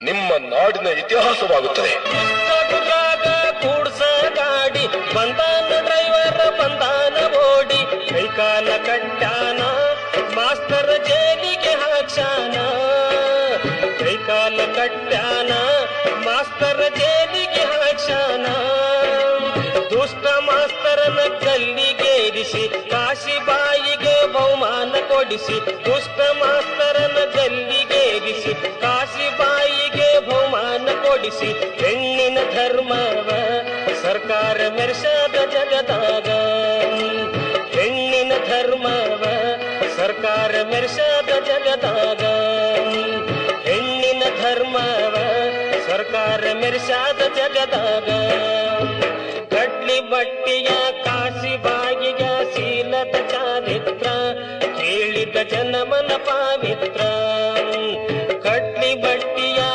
ನಿಮ್ಮ ನಾಡಿನ ಇತಿಹಾಸವಾಗುತ್ತದೆ. ಕೂಡ್ಸ ಗಾಡಿ ಬಂದಾನ ಡ್ರೈವರ್ ಬಂದಾನ ಓಡಿ ಕೈಕಾಲ ಕಟ್ಟಾನ ಮಾಸ್ತರ ಜೇಲಿಗೆ ಹಾಕ್ಸಾನ ಕೈಕಾಲ ಕಟ್ಟಾನ ಮಾಸ್ತರ ಜೇಲಿಗೆ ಹಾಕ್ಸಾನ ದುಷ್ಟ ಮಾಸ್ತರನ ಗಲ್ಲಿಗೇರಿಸಿ ಕಾಶಿಬಾಯಿಗೆ ಬಹುಮಾನ ಕೊಡಿಸಿ ದುಷ್ಟ ಮಾಸ್ತರನ ಗಲ್ಲಿಗೇರಿಸಿ ಕಾಶಿಬಾಯಿಗೆ ಬಹುಮಾನ ಕೊಡಿಸಿ ಹೆಣ್ಣಿನ ಧರ್ಮವ ಸರ್ಕಾರ ಮೆರೆಸದ ಜಗದಾಗ ಹೆಣ್ಣಿನ ಧರ್ಮವ ಸರ್ಕಾರ ಮೆರೆಸದ ಜಗದಾಗ ಹೆಣ್ಣಿನ ಧರ್ಮವ ಸರ್ಕಾರ ಮೆರೆಸದ ಜಗದಾಗ ಕಡ್ಲಿ ಬಟ್ಟಿಯ ಕಾಶಿಬಾಯಿಗ ಶೀಲದ ಚಾರಿತ್ರ ಕೇಳಿದ ಜನಮನ ಪಾವಿತ್ರ